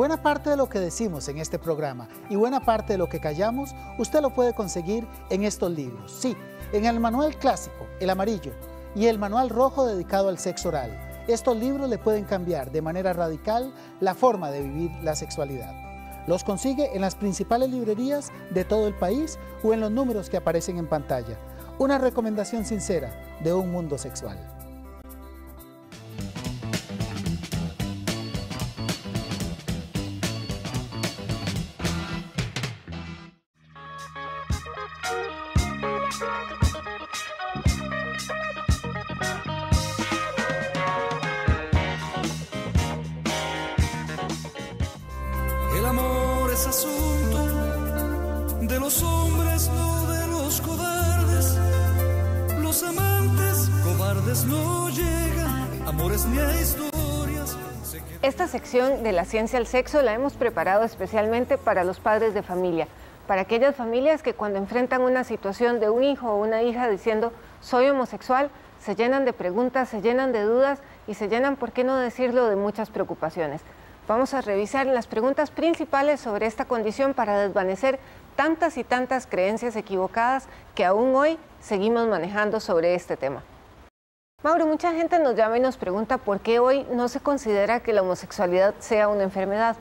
Buena parte de lo que decimos en este programa y buena parte de lo que callamos, usted lo puede conseguir en estos libros. Sí, en el manual clásico, el amarillo, y el manual rojo dedicado al sexo oral. Estos libros le pueden cambiar de manera radical la forma de vivir la sexualidad. Los consigue en las principales librerías de todo el país o en los números que aparecen en pantalla. Una recomendación sincera de un mundo sexual. El amor es asunto de los hombres, no de los cobardes. Los amantes cobardes no llegan, amores ni a historias. Esta sección de la ciencia del sexo la hemos preparado especialmente para los padres de familia, para aquellas familias que cuando enfrentan una situación de un hijo o una hija diciendo soy homosexual, se llenan de preguntas, se llenan de dudas y se llenan, ¿por qué no decirlo?, de muchas preocupaciones. Vamos a revisar las preguntas principales sobre esta condición para desvanecer tantas y tantas creencias equivocadas que aún hoy seguimos manejando sobre este tema. Mauro, mucha gente nos llama y nos pregunta por qué hoy no se considera que la homosexualidad sea una enfermedad.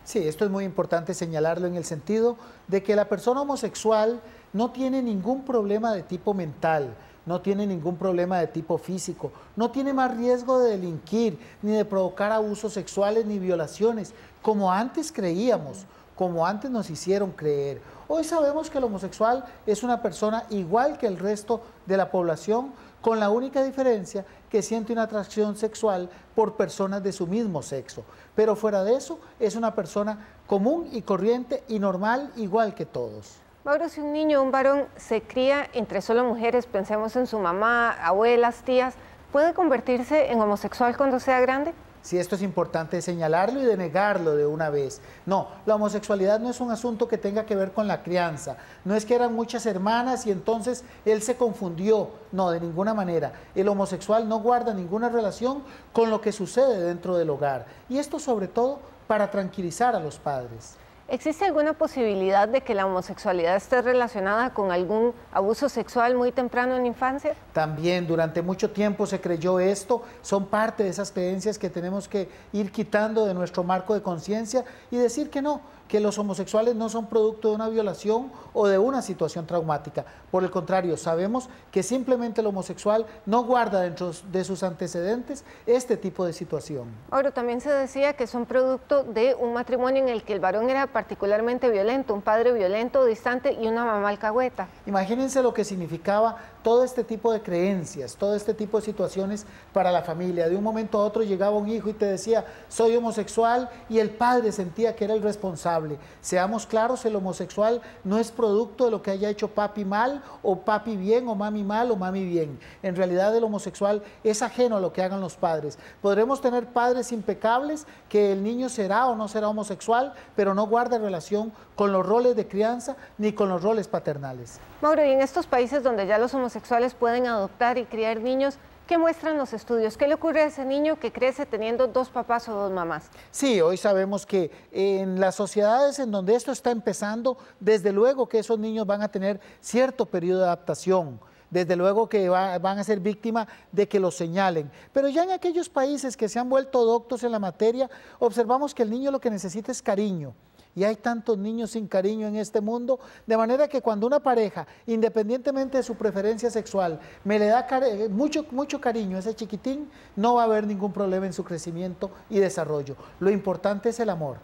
Sí, esto es muy importante señalarlo en el sentido de que la persona homosexual no tiene ningún problema de tipo mental, no tiene ningún problema de tipo físico, no tiene más riesgo de delinquir, ni de provocar abusos sexuales ni violaciones, como antes creíamos, como antes nos hicieron creer. Hoy sabemos que el homosexual es una persona igual que el resto de la población, con la única diferencia que siente una atracción sexual por personas de su mismo sexo. Pero fuera de eso, es una persona común y corriente y normal, igual que todos. Mauro, si un niño o un varón se cría entre solo mujeres, pensemos en su mamá, abuelas, tías, ¿puede convertirse en homosexual cuando sea grande? Sí, esto es importante señalarlo y denegarlo de una vez. No, la homosexualidad no es un asunto que tenga que ver con la crianza. No es que eran muchas hermanas y entonces él se confundió. No, de ninguna manera. El homosexual no guarda ninguna relación con lo que sucede dentro del hogar. Y esto sobre todo para tranquilizar a los padres. ¿Existe alguna posibilidad de que la homosexualidad esté relacionada con algún abuso sexual muy temprano en la infancia? También durante mucho tiempo se creyó esto, son parte de esas creencias que tenemos que ir quitando de nuestro marco de conciencia y decir que no, que los homosexuales no son producto de una violación o de una situación traumática. Por el contrario, sabemos que simplemente el homosexual no guarda dentro de sus antecedentes este tipo de situación. Ahora, también se decía que son producto de un matrimonio en el que el varón era particularmente violento, un padre violento, distante y una mamá alcahueta. Imagínense lo que significaba todo este tipo de creencias, todo este tipo de situaciones para la familia. De un momento a otro llegaba un hijo y te decía, soy homosexual, y el padre sentía que era el responsable. Seamos claros, el homosexual no es producto de lo que haya hecho papi mal, o papi bien, o mami mal, o mami bien. En realidad el homosexual es ajeno a lo que hagan los padres. Podremos tener padres impecables, que el niño será o no será homosexual, pero no guarda relación con los roles de crianza ni con los roles paternales. Mauro, y en estos países donde ya los homosexuales pueden adoptar y criar niños, ¿qué muestran los estudios? ¿Qué le ocurre a ese niño que crece teniendo dos papás o dos mamás? Sí, hoy sabemos que en las sociedades en donde esto está empezando, desde luego que esos niños van a tener cierto periodo de adaptación. Desde luego que van a ser víctimas de que los señalen. Pero ya en aquellos países que se han vuelto doctos en la materia, observamos que el niño lo que necesita es cariño. Y hay tantos niños sin cariño en este mundo, de manera que cuando una pareja, independientemente de su preferencia sexual, me le da mucho cariño a ese chiquitín, no va a haber ningún problema en su crecimiento y desarrollo. Lo importante es el amor.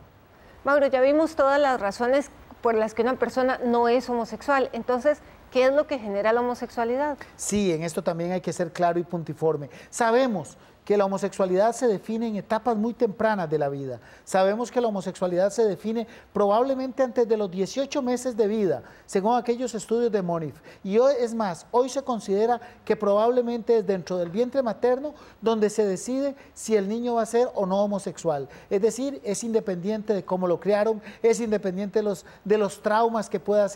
Mauro, ya vimos todas las razones por las que una persona no es homosexual. Entonces, ¿qué es lo que genera la homosexualidad? Sí, en esto también hay que ser claro y puntiforme. Sabemos que la homosexualidad se define en etapas muy tempranas de la vida. Sabemos que la homosexualidad se define probablemente antes de los 18 meses de vida, según aquellos estudios de Monif. Y hoy, es más, hoy se considera que probablemente es dentro del vientre materno donde se decide si el niño va a ser o no homosexual. Es decir, es independiente de cómo lo criaron, es independiente de los traumas que pueda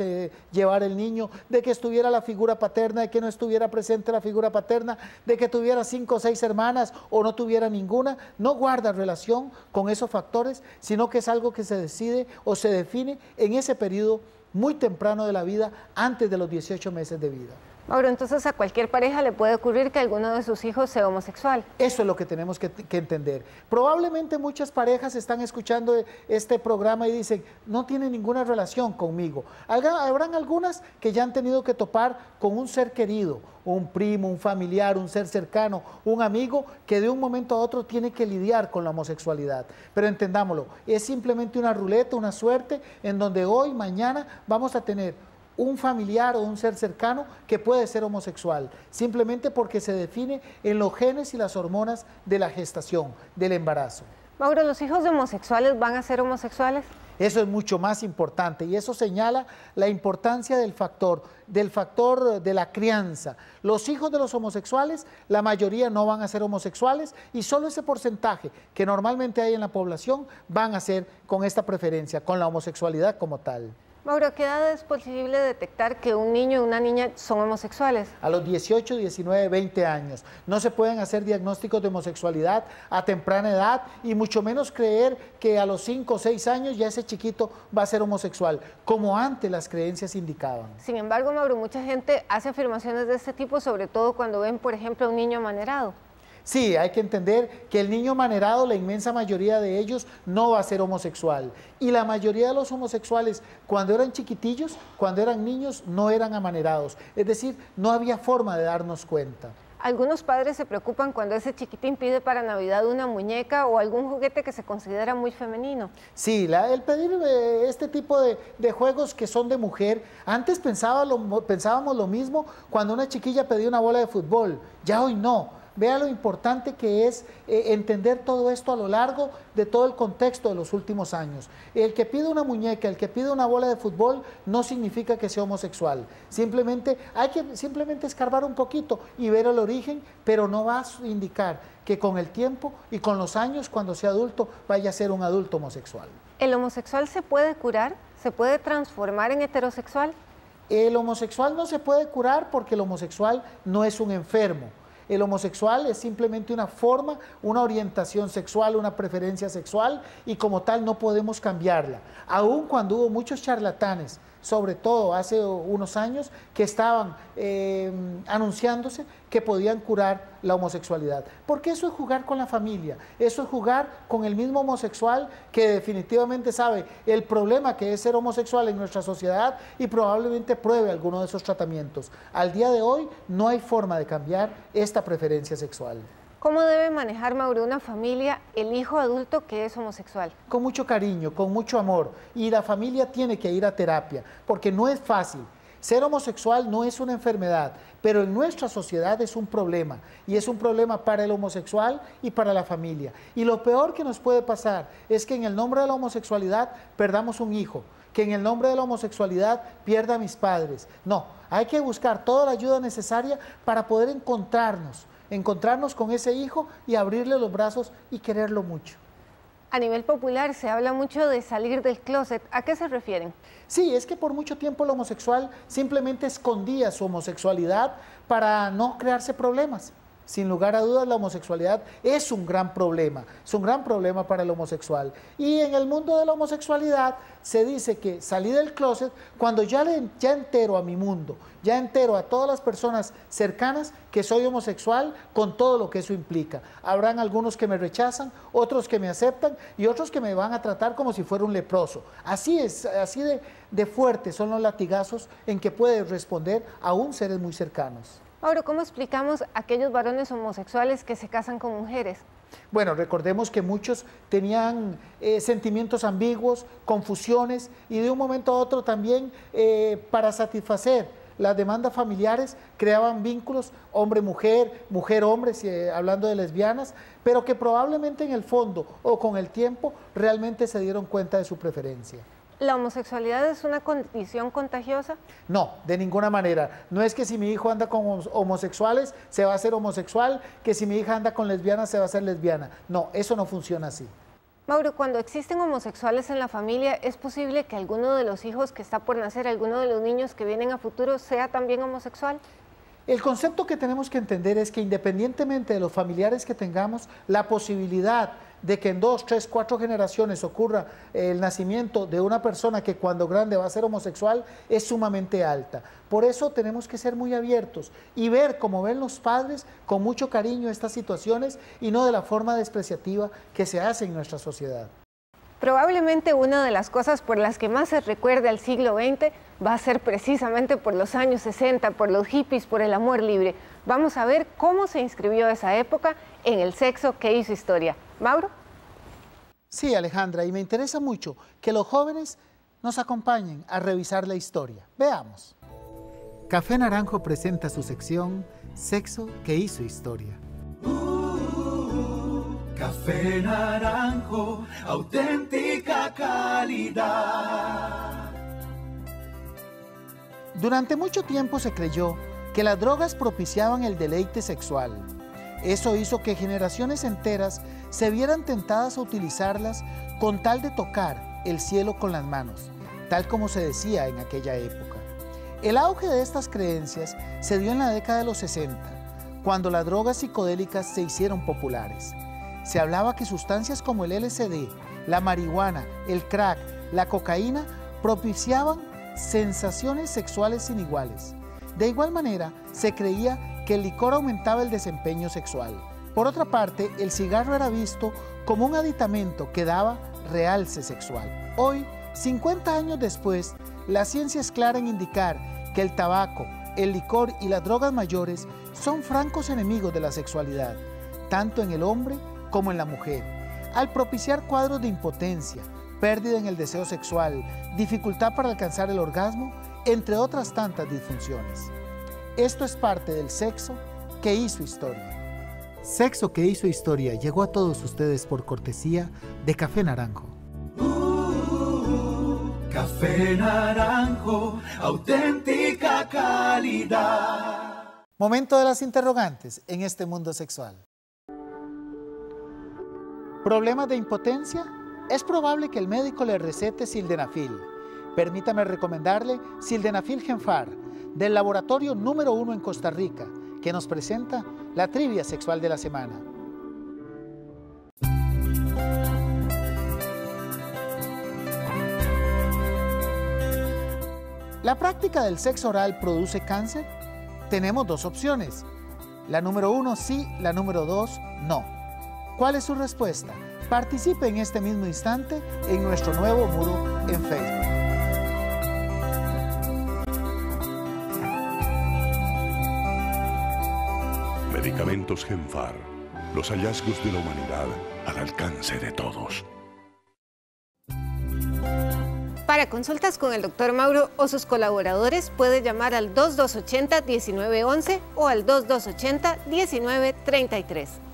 llevar el niño, de que estuviera la figura paterna, de que no estuviera presente la figura paterna, de que tuviera 5 o 6 hermanas o no tuviera ninguna, no guarda relación con esos factores, sino que es algo que se decide o se define en ese periodo muy temprano de la vida, antes de los 18 meses de vida. Mauro, entonces a cualquier pareja le puede ocurrir que alguno de sus hijos sea homosexual. Eso es lo que tenemos que entender. Probablemente muchas parejas están escuchando este programa y dicen, no tiene ninguna relación conmigo. Habrán algunas que ya han tenido que topar con un ser querido, un primo, un familiar, un ser cercano, un amigo que de un momento a otro tiene que lidiar con la homosexualidad. Pero entendámoslo, es simplemente una ruleta, una suerte en donde hoy, mañana vamos a tener un familiar o un ser cercano que puede ser homosexual, simplemente porque se define en los genes y las hormonas de la gestación, del embarazo. Mauro, ¿los hijos de homosexuales van a ser homosexuales? Eso es mucho más importante y eso señala la importancia del factor de la crianza. Los hijos de los homosexuales, la mayoría no van a ser homosexuales y solo ese porcentaje que normalmente hay en la población van a ser con esta preferencia, con la homosexualidad como tal. Mauro, ¿a qué edad es posible detectar que un niño y una niña son homosexuales? A los 18, 19, 20 años. No se pueden hacer diagnósticos de homosexualidad a temprana edad y mucho menos creer que a los 5 o 6 años ya ese chiquito va a ser homosexual, como antes las creencias indicaban. Sin embargo, Mauro, mucha gente hace afirmaciones de este tipo, sobre todo cuando ven, por ejemplo, a un niño amanerado. Sí, hay que entender que el niño manerado, la inmensa mayoría de ellos, no va a ser homosexual. Y la mayoría de los homosexuales, cuando eran chiquitillos, cuando eran niños, no eran amanerados. Es decir, no había forma de darnos cuenta. Algunos padres se preocupan cuando ese chiquitín pide para Navidad una muñeca o algún juguete que se considera muy femenino. Sí, el pedir este tipo de juegos que son de mujer, antes pensábamos lo mismo cuando una chiquilla pedía una bola de fútbol, ya hoy no. Vea lo importante que es entender todo esto a lo largo de todo el contexto de los últimos años. El que pide una muñeca, el que pide una bola de fútbol, no significa que sea homosexual. Simplemente hay que escarbar un poquito y ver el origen, pero no va a indicar que con el tiempo y con los años, cuando sea adulto, vaya a ser un adulto homosexual. ¿El homosexual se puede curar? ¿Se puede transformar en heterosexual? El homosexual no se puede curar porque el homosexual no es un enfermo. El homosexual es simplemente una forma, una orientación sexual, una preferencia sexual y como tal no podemos cambiarla. Aun cuando hubo muchos charlatanes, sobre todo hace unos años, que estaban anunciándose que podían curar la homosexualidad. Porque eso es jugar con la familia, eso es jugar con el mismo homosexual que definitivamente sabe el problema que es ser homosexual en nuestra sociedad y probablemente pruebe alguno de esos tratamientos. Al día de hoy no hay forma de cambiar esta preferencia sexual. ¿Cómo debe manejar, Mauro, una familia el hijo adulto que es homosexual? Con mucho cariño, con mucho amor, y la familia tiene que ir a terapia, porque no es fácil. Ser homosexual no es una enfermedad, pero en nuestra sociedad es un problema, y es un problema para el homosexual y para la familia. Y lo peor que nos puede pasar es que en el nombre de la homosexualidad perdamos un hijo, que en el nombre de la homosexualidad pierda a mis padres. No, hay que buscar toda la ayuda necesaria para poder encontrarnos con ese hijo y abrirle los brazos y quererlo mucho. A nivel popular se habla mucho de salir del closet. ¿A qué se refieren? Sí, es que por mucho tiempo el homosexual simplemente escondía su homosexualidad para no crearse problemas. Sin lugar a dudas, la homosexualidad es un gran problema para el homosexual. Y en el mundo de la homosexualidad se dice que salí del closet cuando ya entero a mi mundo, ya entero a todas las personas cercanas que soy homosexual con todo lo que eso implica. Habrán algunos que me rechazan, otros que me aceptan y otros que me van a tratar como si fuera un leproso. Así es, así de fuertes son los latigazos en que puede responder aún seres muy cercanos. Mauro, ¿cómo explicamos a aquellos varones homosexuales que se casan con mujeres? Bueno, recordemos que muchos tenían sentimientos ambiguos, confusiones y de un momento a otro también para satisfacer las demandas familiares creaban vínculos hombre-mujer, mujer-hombre, hablando de lesbianas, pero que probablemente en el fondo o con el tiempo realmente se dieron cuenta de su preferencia. ¿La homosexualidad es una condición contagiosa? No, de ninguna manera. No es que si mi hijo anda con homosexuales se va a hacer homosexual, que si mi hija anda con lesbianas se va a hacer lesbiana. No, eso no funciona así. Mauro, cuando existen homosexuales en la familia, ¿es posible que alguno de los hijos que está por nacer, alguno de los niños que vienen a futuro, sea también homosexual? El concepto que tenemos que entender es que independientemente de los familiares que tengamos, la posibilidad de que en 2, 3, 4 generaciones ocurra el nacimiento de una persona que cuando grande va a ser homosexual es sumamente alta. Por eso tenemos que ser muy abiertos y ver, como ven los padres, con mucho cariño estas situaciones y no de la forma despreciativa que se hace en nuestra sociedad. Probablemente una de las cosas por las que más se recuerde al siglo XX va a ser precisamente por los años 60, por los hippies, por el amor libre. Vamos a ver cómo se inscribió esa época en el sexo que hizo historia. ¿Mauro? Sí, Alejandra, y me interesa mucho que los jóvenes nos acompañen a revisar la historia. Veamos. Café Naranjo presenta su sección Sexo que hizo historia. Café Naranjo, auténtica calidad. Durante mucho tiempo se creyó que las drogas propiciaban el deleite sexual. Eso hizo que generaciones enteras se vieran tentadas a utilizarlas con tal de tocar el cielo con las manos, tal como se decía en aquella época. El auge de estas creencias se dio en la década de los 60, cuando las drogas psicodélicas se hicieron populares. Se hablaba que sustancias como el LSD, la marihuana, el crack, la cocaína propiciaban sensaciones sexuales sin iguales. De igual manera, se creía que el licor aumentaba el desempeño sexual. Por otra parte, el cigarro era visto como un aditamento que daba realce sexual. Hoy, 50 años después, la ciencia es clara en indicar que el tabaco, el licor y las drogas mayores son francos enemigos de la sexualidad, tanto en el hombre como en la mujer, al propiciar cuadros de impotencia, pérdida en el deseo sexual, dificultad para alcanzar el orgasmo, entre otras tantas disfunciones. Esto es parte del sexo que hizo historia. Sexo que hizo historia llegó a todos ustedes por cortesía de Café Naranjo. Café Naranjo, auténtica calidad. Momento de las interrogantes en este mundo sexual. ¿Problemas de impotencia? Es probable que el médico le recete sildenafil. Permítame recomendarle Sildenafil Genfar, del laboratorio número 1 en Costa Rica, que nos presenta la trivia sexual de la semana. ¿La práctica del sexo oral produce cáncer? Tenemos dos opciones. La número 1 sí, la número 2 no. ¿Cuál es su respuesta? Participe en este mismo instante en nuestro nuevo muro en Facebook. Medicamentos Genfar. Los hallazgos de la humanidad al alcance de todos. Para consultas con el Dr. Mauro o sus colaboradores puede llamar al 2280-1911 o al 2280-1933.